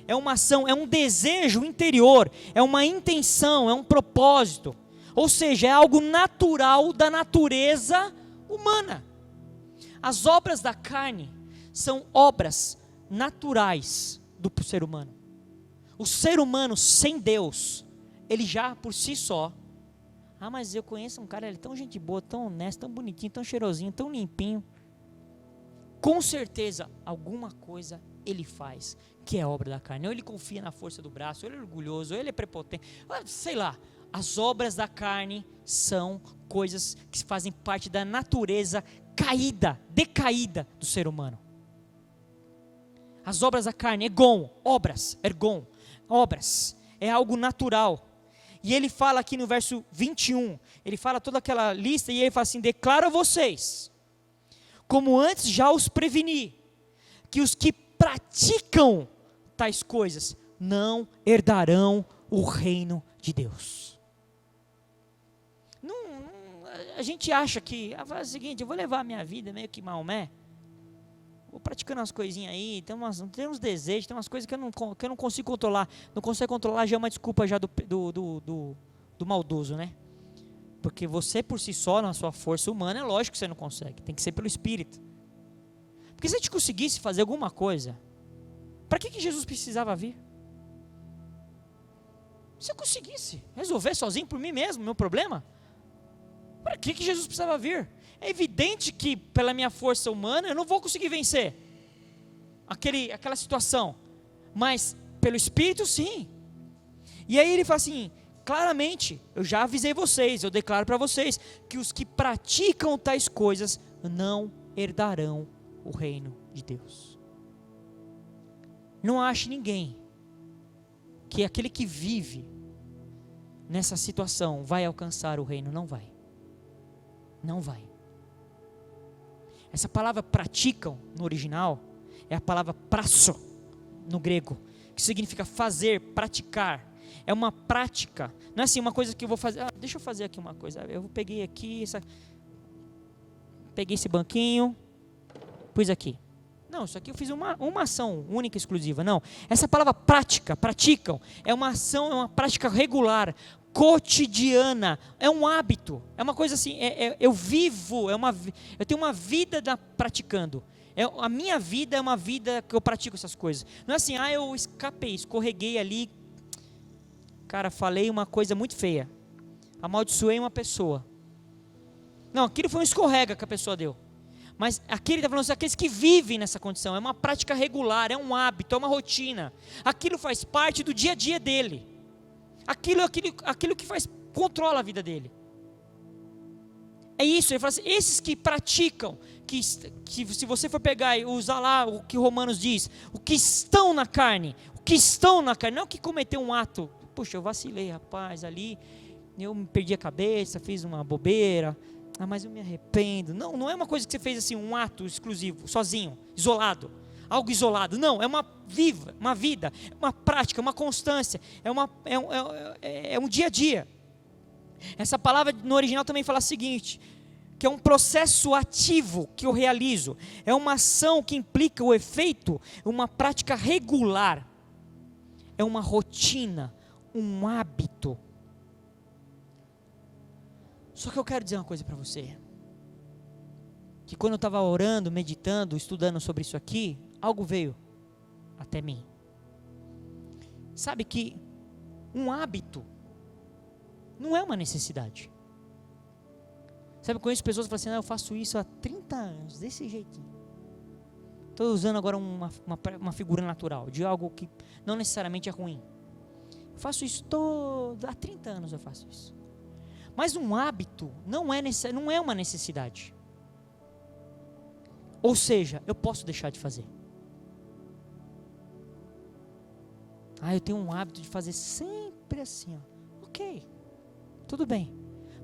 é uma ação, é um desejo interior, é uma intenção, é um propósito, ou seja, é algo natural da natureza humana. As obras da carne são obras naturais do ser humano. O ser humano sem Deus, ele já por si só, mas eu conheço um cara, ele é tão gente boa, tão honesto, tão bonitinho, tão cheirosinho, tão limpinho. Com certeza, alguma coisa ele faz, que é obra da carne. Ou ele confia na força do braço, ou ele é orgulhoso, ou ele é prepotente, sei lá. As obras da carne são coisas que fazem parte da natureza caída, decaída do ser humano. As obras da carne, ergon, obras, é algo natural. E ele fala aqui no verso 21, ele fala toda aquela lista e ele fala assim, declaro a vocês, como antes já os preveni, que os que praticam tais coisas não herdarão o reino de Deus. A gente acha que, é o seguinte, eu vou levar a minha vida meio que Maomé, vou praticando umas coisinhas aí, tem uns desejos, tem umas coisas que eu não consigo controlar. Não consigo controlar já é uma desculpa já do maldoso, né? Porque você por si só, na sua força humana, é lógico que você não consegue. Tem que ser pelo Espírito. Porque se a gente conseguisse fazer alguma coisa, para que Jesus precisava vir? Se eu conseguisse resolver sozinho por mim mesmo, meu problema, para que Jesus precisava vir? É evidente que pela minha força humana eu não vou conseguir vencer aquela situação, mas pelo Espírito sim. E aí ele fala assim, claramente, eu já avisei vocês, eu declaro para vocês, que os que praticam tais coisas não herdarão o reino de Deus. Não ache ninguém que aquele que vive nessa situação vai alcançar o reino, não vai. Não vai. Essa palavra praticam no original é a palavra prasso no grego, que significa fazer, praticar. É uma prática. Não é assim uma coisa que eu vou fazer. Deixa eu fazer aqui uma coisa. Eu peguei aqui, peguei esse banquinho, pus aqui. Não, isso aqui eu fiz uma ação única, exclusiva. Não. Essa palavra prática, praticam, é uma ação, é uma prática regular, cotidiana, é um hábito. É uma coisa assim, eu vivo, eu tenho uma vida praticando. A minha vida é uma vida que eu pratico essas coisas. Não é assim, eu escorreguei ali, cara, falei uma coisa muito feia, amaldiçoei uma pessoa. Não, aquilo foi um escorrega que a pessoa deu. Mas aqui ele está falando assim, aqueles que vivem nessa condição, é uma prática regular, é um hábito, é uma rotina. Aquilo faz parte do dia a dia dele. Aquilo que controla a vida dele. É isso, ele fala assim, esses que praticam, que se você for pegar e usar lá o que Romanos diz, o que estão na carne, não o que cometeu um ato, puxa, eu vacilei, rapaz, ali, eu me perdi a cabeça, fiz uma bobeira, mas eu me arrependo. Não é uma coisa que você fez assim, um ato exclusivo, sozinho, isolado, algo isolado, não, é uma vida, uma prática, uma constância, é um dia a dia. Essa palavra no original também fala o seguinte, que é um processo ativo que eu realizo, é uma ação que implica o efeito, uma prática regular, é uma rotina, um hábito. Só que eu quero dizer uma coisa para você, que quando eu estava orando, meditando, estudando sobre isso aqui, algo veio até mim. Sabe que um hábito não é uma necessidade. Sabe, eu conheço pessoas que falam assim, eu faço isso há 30 anos, desse jeitinho. Estou usando agora uma figura natural, de algo que não necessariamente é ruim. Eu faço isso há 30 anos eu faço isso. Mas um hábito não é uma necessidade. Ou seja, eu posso deixar de fazer. Eu tenho um hábito de fazer sempre assim, ok, tudo bem,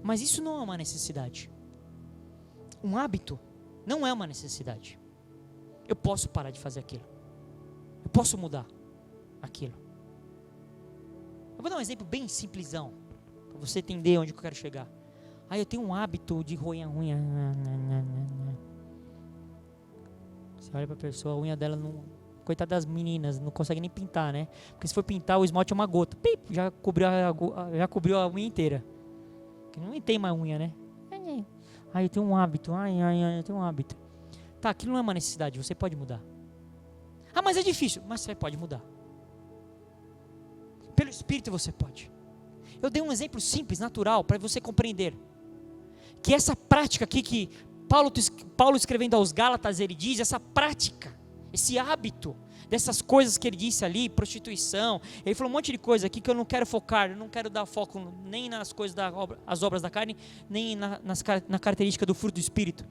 mas isso não é uma necessidade. Um hábito não é uma necessidade. Eu posso parar de fazer aquilo, eu posso mudar aquilo. Eu vou dar um exemplo bem simplesão, para você entender onde eu quero chegar. Eu tenho um hábito de roer a unha. Você olha para a pessoa, a unha dela não... Coitada das meninas, não consegue nem pintar, né? Porque se for pintar, o esmalte é uma gota. Já cobriu a unha inteira. Porque não tem mais unha, né? Eu tenho um hábito. Eu tenho um hábito. Tá, aquilo não é uma necessidade, você pode mudar. Mas é difícil. Mas você pode mudar. Pelo Espírito você pode. Eu dei um exemplo simples, natural, para você compreender. Que essa prática aqui que Paulo escrevendo aos Gálatas, ele diz, essa prática, esse hábito dessas coisas que ele disse ali, prostituição, ele falou um monte de coisa aqui que eu não quero focar, eu não quero dar foco nem nas coisas as obras da carne, nem na característica do fruto do Espírito.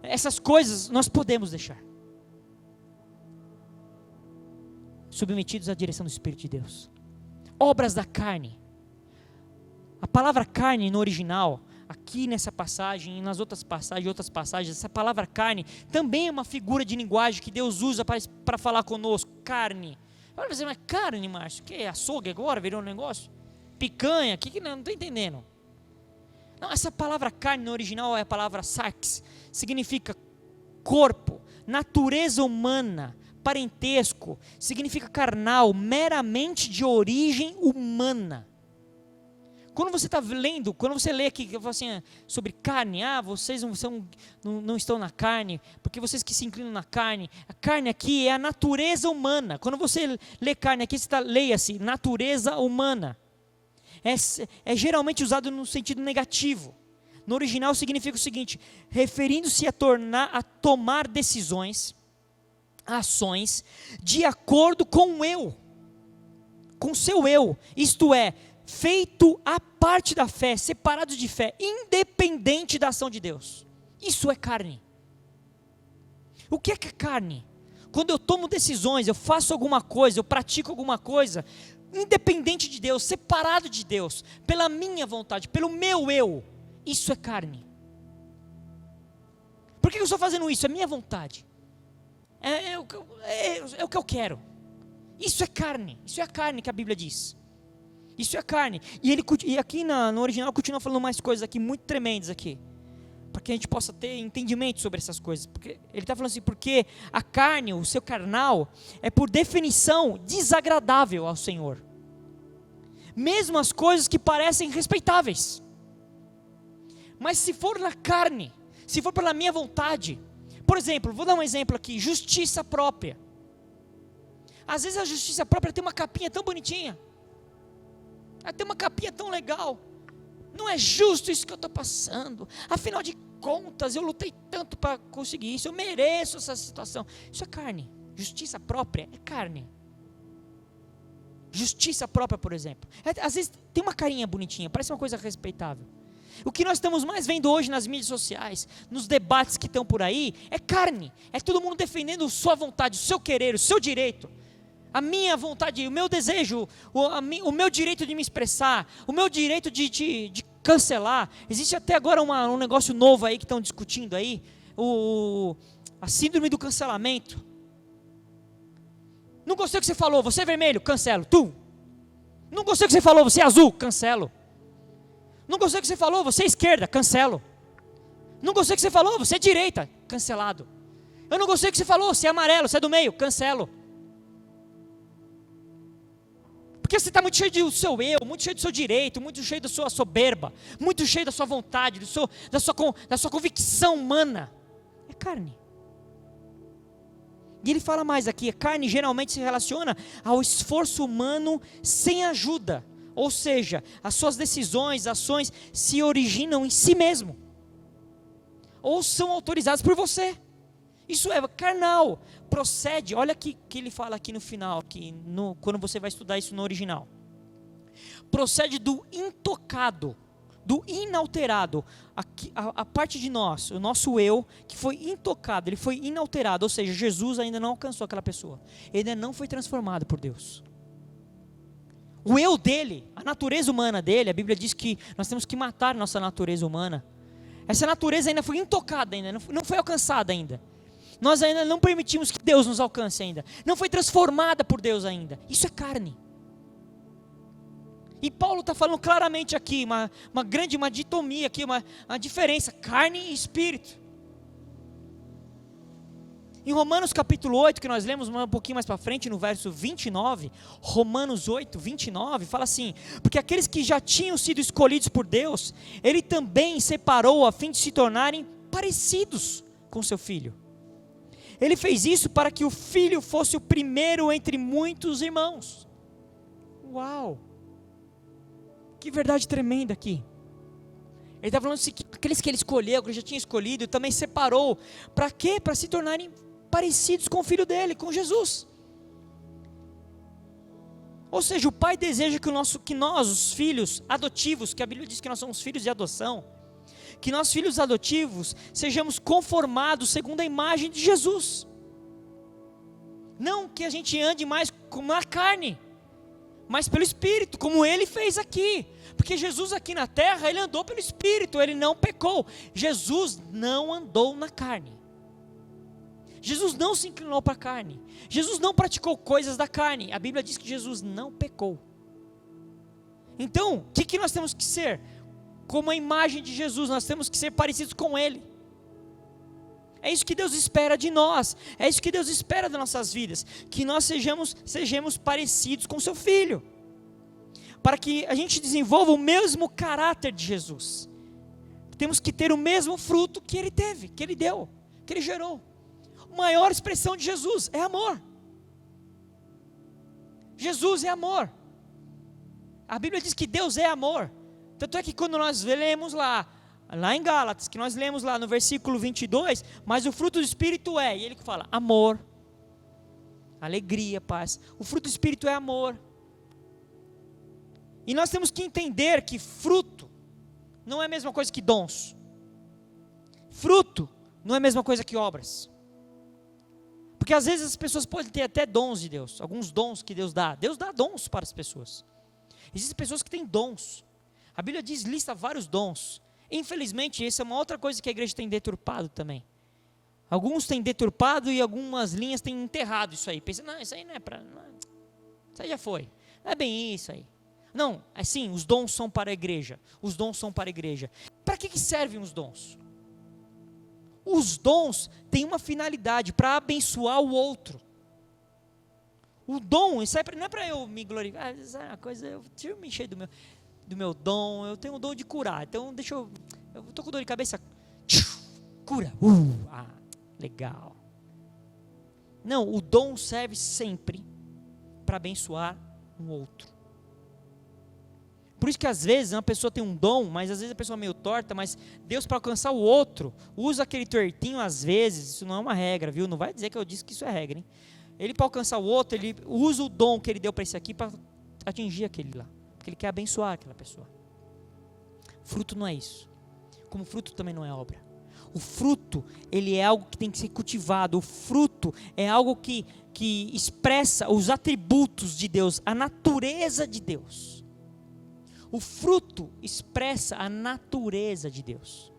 Essas coisas nós podemos deixar, submetidos à direção do Espírito de Deus. Obras da carne, a palavra carne no original, aqui nessa passagem e nas outras passagens, essa palavra carne também é uma figura de linguagem que Deus usa para falar conosco. Carne. Olha, você, mas carne, Márcio, que é açougue agora, virou um negócio? Picanha, não estou entendendo. Não, essa palavra carne no original é a palavra sarx, significa corpo, natureza humana, parentesco, significa carnal, meramente de origem humana. Quando você está lendo, quando você lê aqui assim, sobre carne, vocês não estão na carne, porque vocês que se inclinam na carne, a carne aqui é a natureza humana. Quando você lê carne aqui, leia-se natureza humana. É geralmente usado no sentido negativo. No original significa o seguinte, referindo-se a tomar decisões, ações, de acordo com o eu, com o seu eu, isto é, feito a parte da fé, separado de fé, independente da ação de Deus. Isso é carne. O que é carne? Quando eu tomo decisões, eu faço alguma coisa, eu pratico alguma coisa, independente de Deus, separado de Deus, pela minha vontade, pelo meu eu, isso é carne. Por que eu estou fazendo isso? É minha vontade. É o que eu quero. Isso é carne. Isso é a carne que a Bíblia diz. Isso é carne. E aqui no original continua falando mais coisas aqui muito tremendas aqui, para que a gente possa ter entendimento sobre essas coisas. Porque ele está falando assim, porque a carne, o seu carnal, é por definição desagradável ao Senhor. Mesmo as coisas que parecem respeitáveis. Mas se for na carne, se for pela minha vontade, por exemplo, vou dar um exemplo aqui, justiça própria. Às vezes a justiça própria tem uma capinha tão bonitinha, tem uma capinha tão legal. Não é justo isso que eu estou passando, afinal de contas eu lutei tanto para conseguir isso, eu mereço essa situação. Isso é carne. Justiça própria é carne. Justiça própria, por exemplo, às vezes tem uma carinha bonitinha, parece uma coisa respeitável. O que nós estamos mais vendo hoje nas mídias sociais, nos debates que estão por aí, é carne. É todo mundo defendendo sua vontade, o seu querer, o seu direito, a minha vontade, o meu desejo, o meu direito de me expressar, o meu direito de cancelar. Existe até agora um negócio novo aí que estão discutindo aí, a síndrome do cancelamento. Não gostei do que você falou, você é vermelho, cancelo, tu. Não gostei do que você falou, você é azul, cancelo. Não gostei do que você falou, você é esquerda, cancelo. Não gostei do que você falou, você é direita, cancelado. Eu não gostei do que você falou, você é amarelo, você é do meio, cancelo. Porque você está muito cheio do seu eu, muito cheio do seu direito, muito cheio da sua soberba, muito cheio da sua vontade, da sua convicção humana. É carne. E ele fala mais aqui, a carne geralmente se relaciona ao esforço humano sem ajuda. Ou seja, as suas decisões, ações se originam em si mesmo. Ou são autorizadas por você. Isso é carnal. Procede, olha que ele fala aqui no final, quando você vai estudar isso no original. Procede do intocado, do inalterado. A parte de nós, o nosso eu, que foi intocado, ele foi inalterado. Ou seja, Jesus ainda não alcançou aquela pessoa. Ele ainda não foi transformado por Deus. O eu dele, a natureza humana dele, a Bíblia diz que nós temos que matar nossa natureza humana. Essa natureza ainda foi intocada, ainda não foi alcançada ainda. Nós ainda não permitimos que Deus nos alcance ainda. Não foi transformada por Deus ainda. Isso é carne. E Paulo está falando claramente aqui, uma ditomia aqui, uma diferença, carne e espírito. Em Romanos capítulo 8, que nós lemos um pouquinho mais para frente, no verso 29, Romanos 8, 29, fala assim: porque aqueles que já tinham sido escolhidos por Deus, Ele também separou a fim de se tornarem parecidos com seu Filho. Ele fez isso para que o Filho fosse o primeiro entre muitos irmãos. Uau! Que verdade tremenda aqui. Ele está falando assim, que aqueles que Ele escolheu, que Ele já tinha escolhido, também separou. Para quê? Para se tornarem parecidos com o Filho dele, com Jesus. Ou seja, o Pai deseja que nós, os filhos adotivos, que a Bíblia diz que nós somos filhos de adoção, que nós, filhos adotivos, sejamos conformados segundo a imagem de Jesus. Não que a gente ande mais como na carne, mas pelo Espírito, como Ele fez aqui. Porque Jesus aqui na terra, Ele andou pelo Espírito, Ele não pecou. Jesus não andou na carne. Jesus não se inclinou para a carne. Jesus não praticou coisas da carne. A Bíblia diz que Jesus não pecou. Então, o que nós temos que ser? Como a imagem de Jesus, nós temos que ser parecidos com Ele. É isso que Deus espera de nós. É isso que Deus espera das nossas vidas. Que nós sejamos parecidos com seu Filho. Para que a gente desenvolva o mesmo caráter de Jesus. Temos que ter o mesmo fruto que Ele teve, que Ele deu, que Ele gerou. A maior expressão de Jesus é amor. Jesus é amor. A Bíblia diz que Deus é amor. Tanto é que quando nós lemos lá em Gálatas, que nós lemos lá no versículo 22, mas o fruto do Espírito e ele fala amor, alegria, paz. O fruto do Espírito é amor. E nós temos que entender que fruto não é a mesma coisa que dons. Fruto não é a mesma coisa que obras. Porque às vezes as pessoas podem ter até dons de Deus, alguns dons que Deus dá. Deus dá dons para as pessoas. Existem pessoas que têm dons. A Bíblia lista vários dons. Infelizmente, essa é uma outra coisa que a igreja tem deturpado também. Alguns têm deturpado e algumas linhas têm enterrado isso aí. Pensa, não, isso aí não é para... Isso aí já foi. Não é bem isso aí. Não, assim, os dons são para a igreja. Os dons são para a igreja. Para que servem os dons? Os dons têm uma finalidade, para abençoar o outro. O dom, isso não é para eu me glorificar, isso é uma coisa, deixa eu me encher do meu dom, eu tenho o dom de curar, então eu estou com dor de cabeça, cura, legal. Não, o dom serve sempre para abençoar um outro. Por isso que às vezes uma pessoa tem um dom, mas às vezes a pessoa é meio torta, mas Deus, para alcançar o outro, usa aquele tortinho às vezes. Isso não é uma regra, viu? Não vai dizer que eu disse que isso é regra, hein? Ele, para alcançar o outro, ele usa o dom que ele deu para esse aqui para atingir aquele lá, porque ele quer abençoar aquela pessoa. Fruto não é isso, como fruto também não é obra. O fruto, ele é algo que tem que ser cultivado. O fruto é algo que expressa os atributos de Deus, a natureza de Deus. O fruto expressa a natureza de Deus.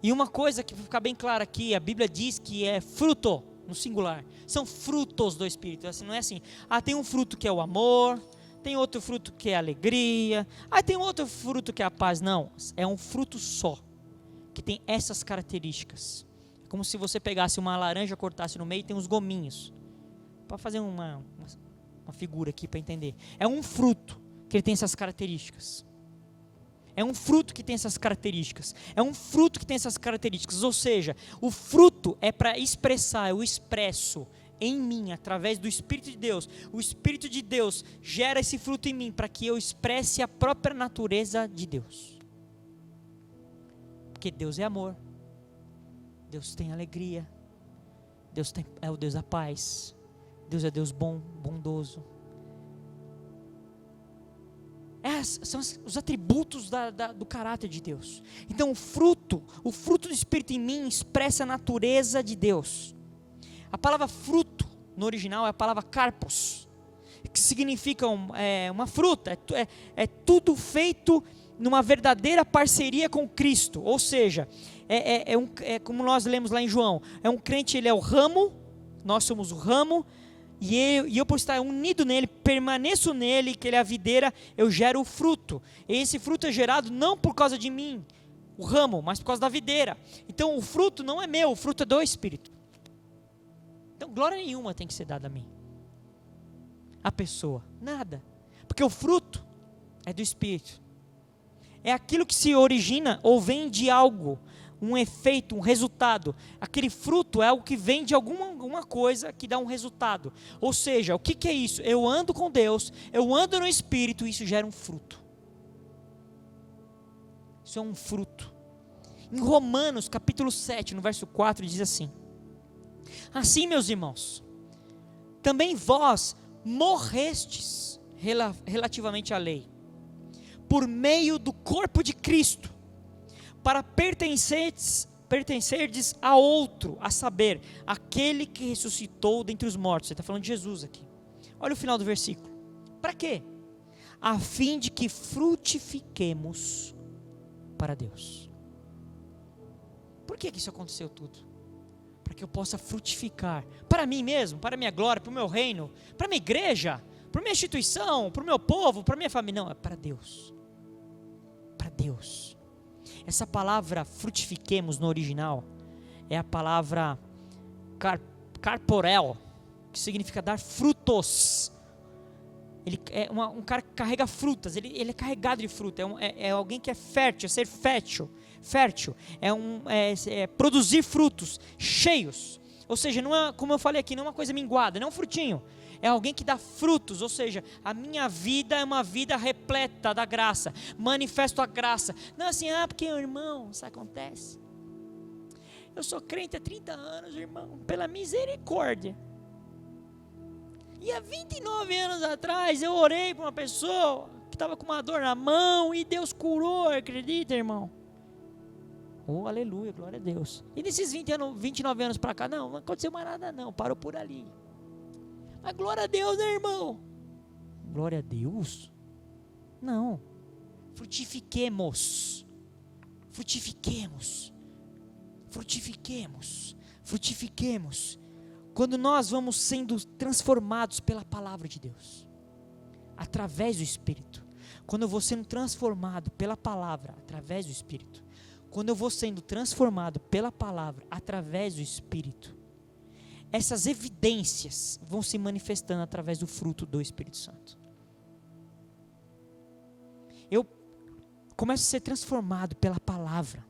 E uma coisa que fica bem clara aqui, a Bíblia diz que é fruto, no singular. São frutos do Espírito. Assim, não é assim, tem um fruto que é o amor, tem outro fruto que é a alegria, tem outro fruto que é a paz. Não, é um fruto só, que tem essas características. É como se você pegasse uma laranja, cortasse no meio e tem uns gominhos. Para fazer uma figura aqui para entender. É um fruto que ele tem essas características. É um fruto que tem essas características. É um fruto que tem essas características. Ou seja, o fruto é para expressar, eu expresso em mim, através do Espírito de Deus. O Espírito de Deus gera esse fruto em mim, para que eu expresse a própria natureza de Deus. Porque Deus é amor. Deus tem alegria. Deus é o Deus da paz. Deus é Deus bom, bondoso. São os atributos do caráter de Deus. Então o fruto do Espírito em mim expressa a natureza de Deus. A palavra fruto no original é a palavra karpos, que significa uma fruta, é tudo feito numa verdadeira parceria com Cristo. Ou seja, como nós lemos lá em João, um crente, ele é o ramo, nós somos o ramo, e eu por estar unido nele, permaneço nele, que ele é a videira, eu gero o fruto. E esse fruto é gerado não por causa de mim, o ramo, mas por causa da videira. Então o fruto não é meu, o fruto é do Espírito. Então glória nenhuma tem que ser dada a mim, a pessoa, nada. Porque o fruto é do Espírito. É aquilo que se origina ou vem de algo, um efeito, um resultado. Aquele fruto é algo que vem de alguma coisa que dá um resultado. Ou seja, o que é isso? Eu ando com Deus, eu ando no Espírito, e isso gera um fruto. Isso é um fruto. Em Romanos capítulo 7, no verso 4, diz assim: assim, meus irmãos, também vós morrestes relativamente à lei, por meio do corpo de Cristo, para pertencerdes a outro, a saber, aquele que ressuscitou dentre os mortos. Você está falando de Jesus aqui. Olha o final do versículo. Para quê? A fim de que frutifiquemos para Deus. Por que isso aconteceu tudo? Para que eu possa frutificar para mim mesmo, para a minha glória, para o meu reino, para a minha igreja, para a minha instituição, para o meu povo, para a minha família. Não, é para Deus. Para Deus. Essa palavra frutifiquemos no original é a palavra carporel, que significa dar frutos. Ele é um cara que carrega frutas, ele é carregado de fruta, é alguém que é fértil, é ser fértil, é produzir frutos cheios. Ou seja, não é, como eu falei aqui, não é uma coisa minguada, não é um frutinho. É alguém que dá frutos, ou seja, a minha vida é uma vida repleta da graça, manifesto a graça. Não é assim, porque irmão, isso acontece. Eu sou crente há 30 anos, irmão, pela misericórdia. E há 29 anos atrás eu orei para uma pessoa que estava com uma dor na mão e Deus curou, acredita, irmão? Oh, aleluia, glória a Deus. E nesses 29 anos para cá, não aconteceu mais nada não, parou por ali. Mas glória a Deus, né, irmão? Glória a Deus? Não. Frutifiquemos. Quando nós vamos sendo transformados pela palavra de Deus, através do Espírito. quando eu vou sendo transformado pela palavra, através do Espírito, quando eu vou sendo transformado pela palavra, através do Espírito, essas evidências vão se manifestando através do fruto do Espírito Santo. Eu começo a ser transformado pela palavra,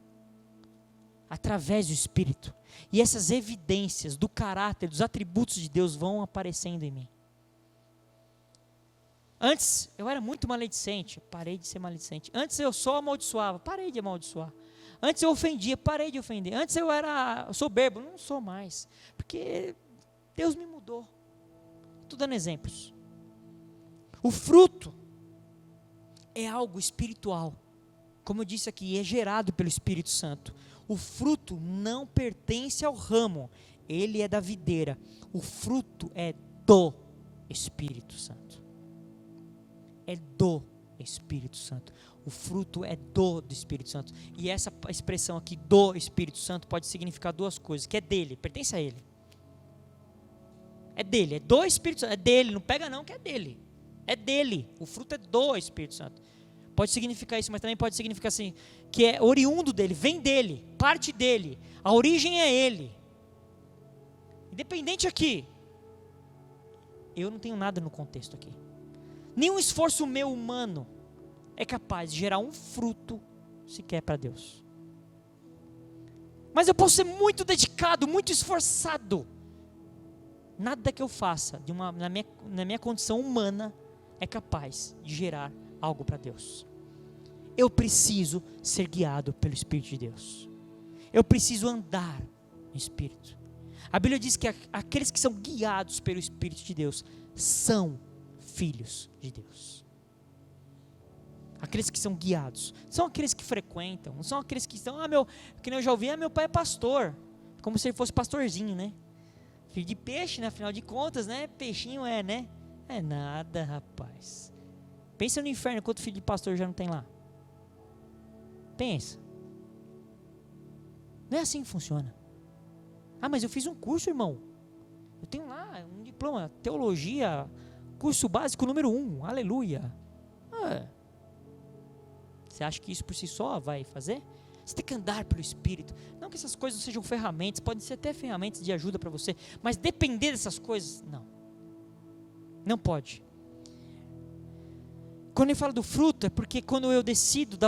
através do Espírito, e essas evidências do caráter, dos atributos de Deus vão aparecendo em mim. Antes eu era muito maledicente, parei de ser maledicente. Antes eu só amaldiçoava, parei de amaldiçoar. Antes eu ofendia, parei de ofender. Antes eu era soberbo, não sou mais, porque Deus me mudou. Estou dando exemplos. O fruto é algo espiritual, como eu disse aqui, é gerado pelo Espírito Santo. O fruto não pertence ao ramo, ele é da videira. O fruto é do Espírito Santo. É do Espírito Santo. O fruto é do Espírito Santo. E essa expressão aqui, do Espírito Santo, pode significar duas coisas, que é dele, pertence a ele. É dele, é do Espírito Santo, é dele, não pega não, que é dele. É dele, o fruto é do Espírito Santo. Pode significar isso, mas também pode significar assim, que é oriundo dele, vem dele, parte dele, a origem é ele. Independente aqui, eu não tenho nada no contexto aqui. Nenhum esforço meu humano é capaz de gerar um fruto sequer para Deus. Mas eu posso ser muito dedicado, muito esforçado. Nada que eu faça na minha condição humana é capaz de gerar algo para Deus. Eu preciso ser guiado pelo Espírito de Deus. Eu preciso andar no Espírito. A Bíblia diz que aqueles que são guiados pelo Espírito de Deus são filhos de Deus. Aqueles que são guiados são aqueles que frequentam, não são aqueles que estão, que eu já ouvi, meu pai é pastor, como se ele fosse pastorzinho, né? Filho de peixe, né? Afinal de contas, né? Peixinho né? É nada, rapaz. Pensa no inferno, quanto filho de pastor já não tem lá? Pensa. Não é assim que funciona. Mas eu fiz um curso, irmão. Eu tenho lá um diploma, teologia, curso básico número 1, aleluia. Você acha que isso por si só vai fazer? Você tem que andar pelo Espírito. Não que essas coisas sejam ferramentas, podem ser até ferramentas de ajuda para você, mas depender dessas coisas, não. Não pode. Quando ele fala do fruto, é porque quando eu decido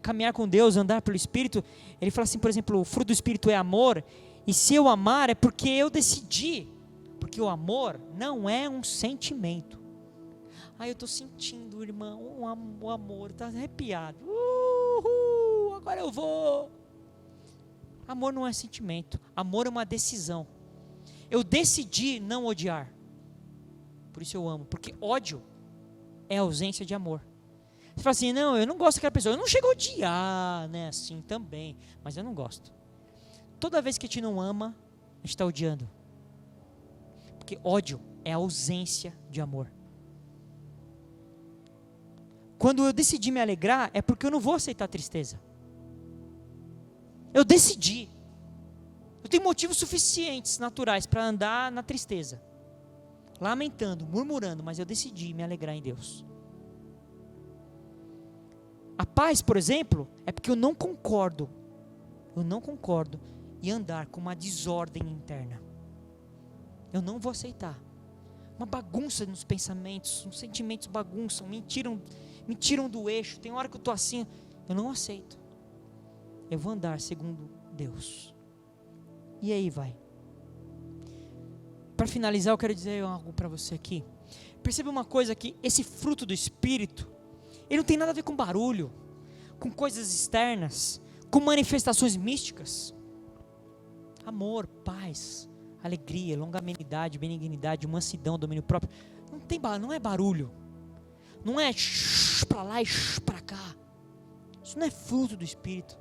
caminhar com Deus, andar pelo Espírito, ele fala assim, por exemplo, o fruto do Espírito é amor, e se eu amar é porque eu decidi, porque o amor não é um sentimento. Eu estou sentindo, irmão, o amor, está arrepiado, agora eu vou. Amor não é sentimento, amor é uma decisão. Eu decidi não odiar, por isso eu amo, porque ódio é ausência de amor. Você fala assim, não, eu não gosto daquela pessoa, eu não chego a odiar, né, assim também, mas eu não gosto. Toda vez que a gente não ama, a gente está odiando, porque ódio é ausência de amor. Quando eu decidi me alegrar, é porque eu não vou aceitar tristeza. Eu decidi. Eu tenho motivos suficientes, naturais, para andar na tristeza, lamentando, murmurando, mas eu decidi me alegrar em Deus. A paz, por exemplo, é porque eu não concordo em andar com uma desordem interna. Eu não vou aceitar. Uma bagunça nos pensamentos, os sentimentos bagunçam, me tiram do eixo. Tem hora que eu estou assim, eu não aceito. Eu vou andar segundo Deus. E aí vai. Para finalizar, eu quero dizer algo para você aqui. Perceba uma coisa aqui, esse fruto do Espírito, ele não tem nada a ver com barulho, com coisas externas, com manifestações místicas. Amor, paz, alegria, longanimidade, benignidade, mansidão, domínio próprio. Não é barulho. Não é para lá e para cá. Isso não é fruto do Espírito.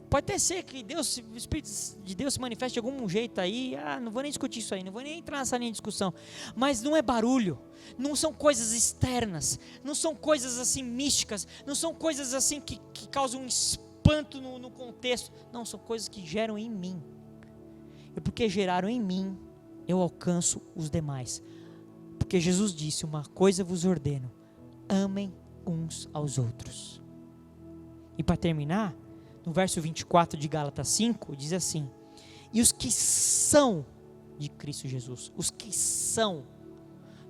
Pode até ser que o Espírito de Deus se manifeste de algum jeito aí, não vou nem discutir isso aí, não vou nem entrar nessa linha de discussão, mas não é barulho, não são coisas externas, não são coisas assim místicas, não são coisas assim que causam um espanto no contexto, não, são coisas que geram em mim, e porque geraram em mim, eu alcanço os demais, porque Jesus disse, uma coisa vos ordeno, amem uns aos outros. E para terminar, no verso 24 de Gálatas 5, diz assim: e os que são de Cristo Jesus, os que são,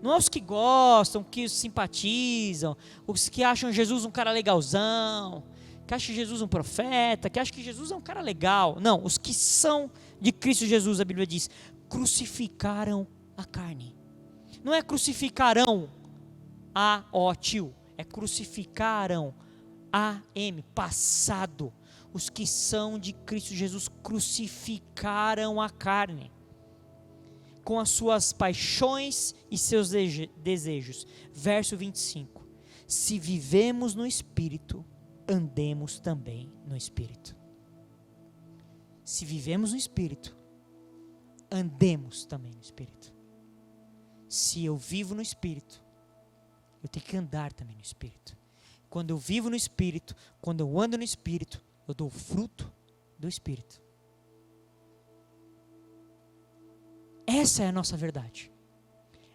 não é os que gostam, que simpatizam, os que acham Jesus um cara legalzão, que acham Jesus um profeta, que acham que Jesus é um cara legal. Não, os que são de Cristo Jesus, a Bíblia diz, crucificaram a carne. Não é crucificarão, A-O-T-I-O, é crucificaram, A-M, passado. Os que são de Cristo Jesus crucificaram a carne, com as suas paixões e seus desejos. Verso 25, se vivemos no Espírito, andemos também no Espírito. Se vivemos no Espírito, andemos também no Espírito. Se eu vivo no Espírito, eu tenho que andar também no Espírito. Quando eu vivo no Espírito, quando eu ando no Espírito, eu dou fruto do Espírito. Essa é a nossa verdade.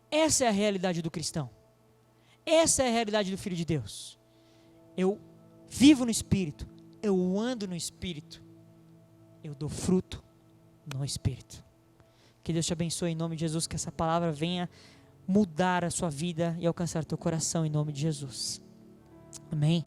Essa é a realidade do cristão. Essa é a realidade do Filho de Deus. Eu vivo no Espírito, eu ando no Espírito, eu dou fruto no Espírito. Que Deus te abençoe em nome de Jesus, que essa palavra venha mudar a sua vida e alcançar teu coração em nome de Jesus. Amém.